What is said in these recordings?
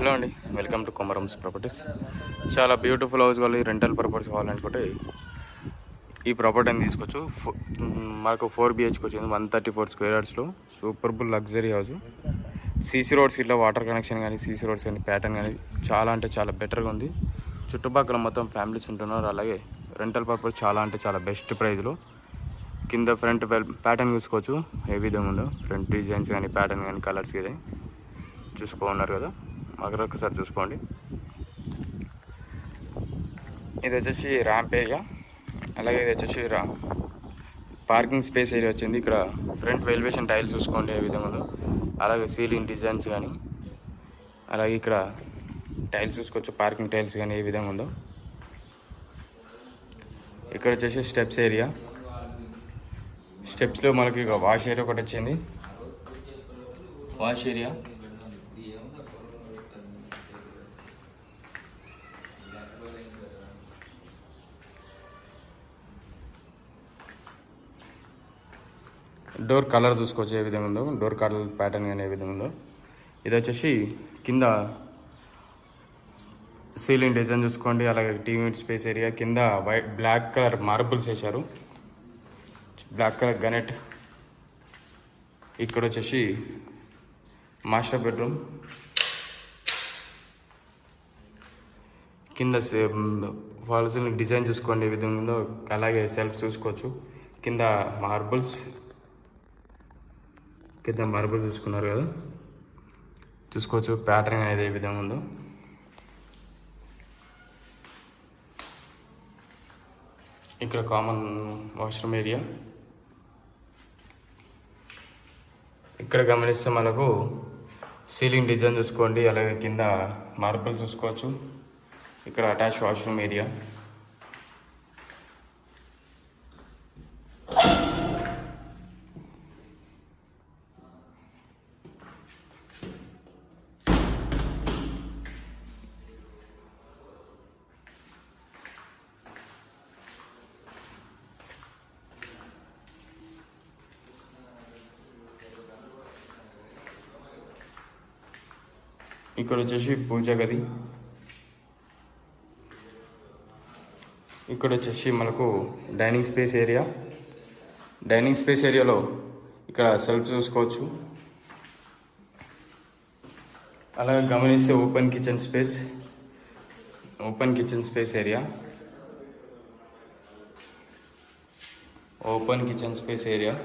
Hello అండి, welcome to Komaram's properties. చాలా beautiful house వాళ్ళు రెంటల్ పర్పస్ కావాలనుకుంటే ఈ ప్రాపర్టీని తీసుకోవచ్చు. మాకు 4 BHK వచ్చింది, 134 స్క్వేర్ యార్డ్స్లో సూపర్బుల్ లగ్జరీ హౌస్. సీసీ రోడ్స్ ఇట్లా వాటర్ కనెక్షన్ కానీ సీసీ రోడ్స్ కానీ ప్యాటర్న్ కానీ చాలా అంటే చాలా బెటర్గా ఉంది. చుట్టుపక్కల మొత్తం ఫ్యామిలీస్ ఉంటున్నారు. అలాగే రెంటల్ పర్పస్ చాలా అంటే చాలా బెస్ట్ ప్రైస్లో. కింద ఫ్రంట్ ప్యాటర్న్ చూసుకోవచ్చు ఏ విధంగా ఉందో. ఫ్రంట్ డిజైన్స్ కానీ ప్యాటర్న్ కానీ కలర్స్ కానీ చూసుకోన్నారు కదా, మాకు ఒకసారి చూసుకోండి. ఇది వచ్చేసి ర్యాంప్ ఏరియా, అలాగే ఇది వచ్చేసి పార్కింగ్ స్పేస్ ఏరియా వచ్చింది. ఇక్కడ ఫ్రంట్ ఎలివేషన్ టైల్స్ చూసుకోండి ఏ విధంగా ఉందో, అలాగే సీలింగ్ డిజైన్స్ కానీ, అలాగే ఇక్కడ టైల్స్ చూసుకోవచ్చు పార్కింగ్ టైల్స్ కానీ ఏ విధంగా ఉందో. ఇక్కడ వచ్చేసి స్టెప్స్ ఏరియా, స్టెప్స్లో మనకి ఇక వాష్ ఏరియా ఒకటి వచ్చింది. వాష్ ఏరియా డోర్ కలర్ చూసుకోవచ్చు ఏ విధంగా ఉందో, డోర్ కలర్ ప్యాటర్న్ కానీ ఏ విధంగా ఉందో. ఇది వచ్చేసి కింద సీలింగ్ డిజైన్ చూసుకోండి, అలాగే టీవీ స్పేస్ ఏరియా. కింద వైట్ బ్లాక్ కలర్ మార్బుల్స్ వేశారు, బ్లాక్ కలర్ గనెట్. ఇక్కడ వచ్చేసి మాస్టర్ బెడ్రూమ్, కింద ఫాల్ సీలింగ్ డిజైన్ చూసుకోండి ఏ విధంగా ఉందో, అలాగే సెల్ఫ్ చూసుకోవచ్చు. కింద మార్బుల్స్ చూసుకున్నారు కదా, చూసుకోవచ్చు ప్యాటర్న్ అనేది ఏ విధంగా ఉందో. ఇక్కడ కామన్ వాష్రూమ్ ఏరియా. ఇక్కడ గమనిస్తే మనకు సీలింగ్ డిజైన్ చూసుకోండి, అలాగే కింద మార్బుల్ చూసుకోవచ్చు. ఇక్కడ అటాచ్ వాష్రూమ్ ఏరియా. ఇక్కడ వచ్చేసి పూజ గది. ఇక్కడ వచ్చేసి మనకు dining space area. Dining space ఏరియాలో ఇక్కడ సెల్ఫ్ చూసుకోవచ్చు. అలాగే గమనిస్తే open kitchen space area. Open kitchen space area.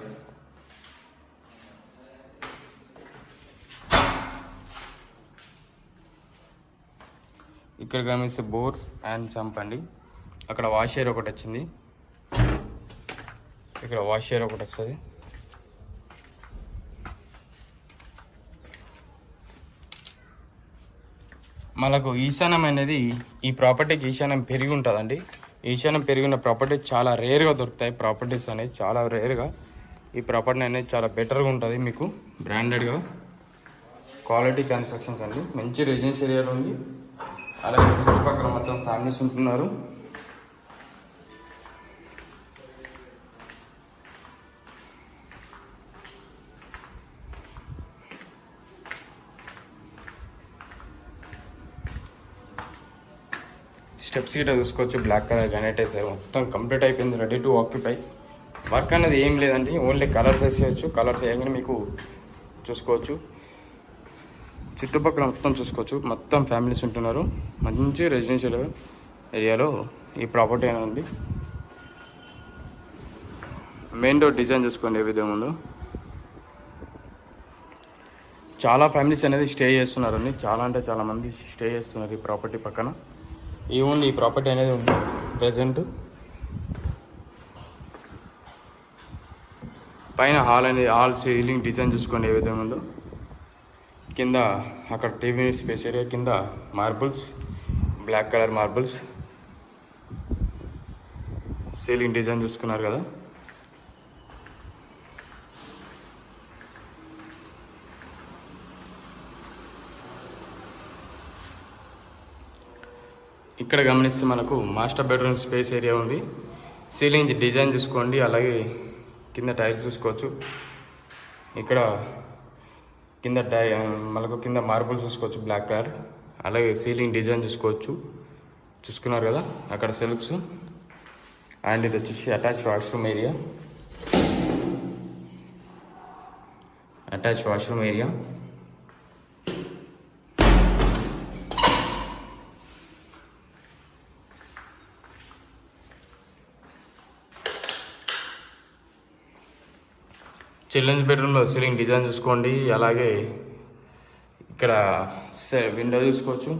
ఇక్కడ గమనిస్తే బోర్ అండ్ సంప్ అండి. అక్కడ వాష్ ఏరియా ఒకటి వచ్చింది, ఇక్కడ వాష్ ఏరియా ఒకటి వస్తుంది. మనకు ఈశాన్యం అనేది ఈ ప్రాపర్టీకి ఈశాన్యం పెరిగి ఉంటుందండి. ఈశాన్యం పెరిగిన ప్రాపర్టీ చాలా రేర్గా దొరుకుతాయి. ప్రాపర్టీస్ అనేది చాలా రేర్గా. ఈ ప్రాపర్టీ అనేది చాలా బెటర్గా ఉంటుంది, మీకు బ్రాండెడ్గా క్వాలిటీ కన్స్ట్రక్షన్స్ అండి. మంచి రెసిడెన్స్ ఏరియాలో ఉంది, అలాగే చుట్టుపక్కల మొత్తం ఫ్యామిలీస్ ఉంటున్నారు. స్టెప్స్ గిట్ట చూసుకోవచ్చు, బ్లాక్ కలర్ గ్రానైట్ వేసారు. మొత్తం కంప్లీట్ అయిపోయింది, రెడీ టు ఆక్యుపై. వర్క్ అనేది ఏం లేదండి, ఓన్లీ కలర్స్ వేసేయచ్చు. కలర్స్ వేయగానే మీకు చూసుకోవచ్చు, చుట్టుపక్కల మొత్తం చూసుకోవచ్చు. మొత్తం ఫ్యామిలీస్ ఉంటున్నారు. మంచి రెసిడెన్షియల్ ఏరియాలో ఈ ప్రాపర్టీ అనేది ఉంది. మెయిన్ డోర్ డిజైన్ చూసుకోండి ఏ విధంగా ఉందో. చాలా ఫ్యామిలీస్ అనేది స్టే చేస్తున్నారండి, చాలా అంటే చాలా మంది స్టే చేస్తున్నారు ఈ ప్రాపర్టీ పక్కన. ఈ ఓన్లీ ఈ ప్రాపర్టీ అనేది ఉంది ప్రజెంట్. పైన హాల్ సీలింగ్ డిజైన్ చూసుకోండి ఏ విధంగా ఉందో. కింద అక్కడ టీవీ స్పేస్ ఏరియా, కింద marbles, black colour marbles. Ceiling design చూసుకున్నారు కదా. ఇక్కడ గమనిస్తే మనకు మాస్టర్ బెడ్రూమ్ స్పేస్ ఏరియా ఉంది. సీలింగ్ డిజైన్ చూసుకోండి, అలాగే కింద టైల్స్ చూసుకోవచ్చు. ఇక్కడ కింద మనకు కింద మార్బుల్స్ చూసుకోవచ్చు బ్లాక్ కలర్. అలాగే సీలింగ్ డిజైన్ చూసుకున్నారు కదా అక్కడ సెల్ఫ్స్. అండ్ ఇది వచ్చేసి అటాచ్ వాష్రూమ్ ఏరియా. చిల్డ్రన్స్ బెడ్రూమ్లో సీలింగ్ డిజైన్ చూసుకోండి. అలాగే ఇక్కడ విండో చూసుకోవచ్చు.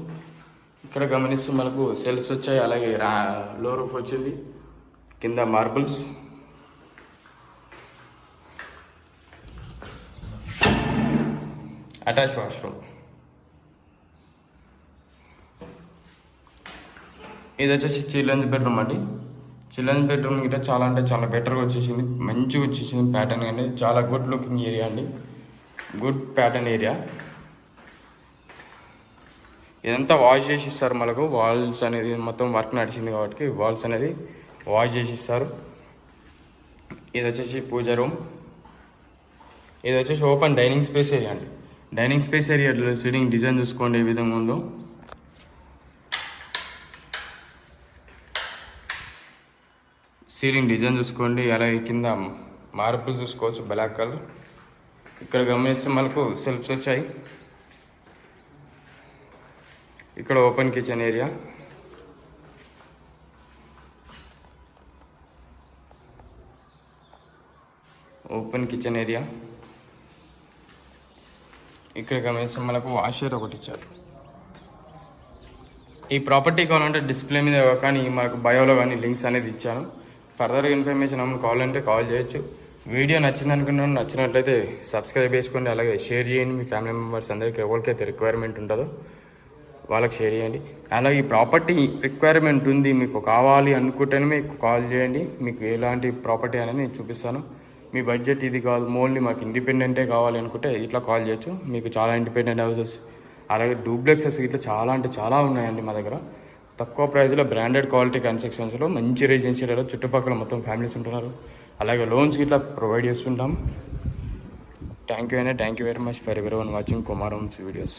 ఇక్కడ గమనిస్తే మనకు సెల్ఫ్స్ వచ్చాయి. అలాగే లో రూఫ్ వచ్చింది, కింద మార్బుల్స్. Attach washroom. ఇది వచ్చేసి చిల్డ్రన్స్ బెడ్రూమ్ అండి. చిల్డ్రన్స్ బెడ్రూమ్ గిట్ట చాలా అంటే చాలా బెటర్గా వచ్చేసింది, మంచిగా వచ్చేసింది ప్యాటర్న్ అండి. చాలా గుడ్ లుకింగ్ ఏరియా అండి, గుడ్ ప్యాటర్న్ ఏరియా. ఇదంతా వాష్ చేసి ఇస్తారు మనకు. వాల్స్ అనేది మొత్తం వర్క్ నడిచింది కాబట్టి వాల్స్ అనేది వాష్ చేసి ఇస్తారు. ఇది వచ్చేసి పూజ రూమ్. ఇది వచ్చేసి ఓపెన్ డైనింగ్ స్పేస్ ఏరియా అండి. డైనింగ్ స్పేస్ ఏరియాలో సీటింగ్ డిజైన్ చూసుకోండి ఏ విధంగా ఉందో. సీలింగ్ డిజైన్ చూసుకోండి. అలాగే కింద మార్బుల్ చూసుకోవచ్చు, బ్లాక్ కలర్. ఇక్కడ గమనిస్తే మనకు సెల్ఫ్స్ వచ్చాయి. ఇక్కడ ఓపెన్ కిచెన్ ఏరియా. ఇక్కడ గమనిస్తే మనకు వాషర్ ఒకటి ఇచ్చారు. ఈ ప్రాపర్టీ కావాలంటే డిస్ప్లే మీద కానీ మనకు బయోలో కానీ లింక్స్ అనేది ఇచ్చాను. ఫర్దర్ ఇన్ఫర్మేషన్ ఏమైనా కావాలంటే కాల్ చేయొచ్చు. వీడియో నచ్చినట్లయితే సబ్స్క్రైబ్ చేసుకోండి. అలాగే షేర్ చేయండి మీ ఫ్యామిలీ మెంబర్స్ అందరికీ, ఎవరికైతే రిక్వైర్మెంట్ ఉంటుందో వాళ్ళకి షేర్ చేయండి. అలాగే ఈ ప్రాపర్టీ రిక్వైర్మెంట్ ఉంది మీకు కావాలి అనుకుంటేనే మీకు కాల్ చేయండి. మీకు ఎలాంటి ప్రాపర్టీ అనేది నేను చూపిస్తాను. మీ బడ్జెట్ ఇది కాదు, మోన్లీ మాకు ఇండిపెండెంటే కావాలి అనుకుంటే ఇట్లా కాల్ చేయొచ్చు. మీకు చాలా ఇండిపెండెంట్ హౌసెస్ అలాగే డూప్లెక్సెస్ ఇట్లా చాలా అంటే చాలా ఉన్నాయండి మా దగ్గర. తక్కువ ప్రైస్లో బ్రాండెడ్ క్వాలిటీ కన్స్ట్రక్షన్స్లో మంచి రెసిడెన్షియల్లో చుట్టుపక్కల మొత్తం ఫ్యామిలీస్ ఉంటున్నారు. అలాగే లోన్స్ ఇట్లా ప్రొవైడ్ చేస్తుంటాం. Thank you very much for everyone watching Kumar homes videos.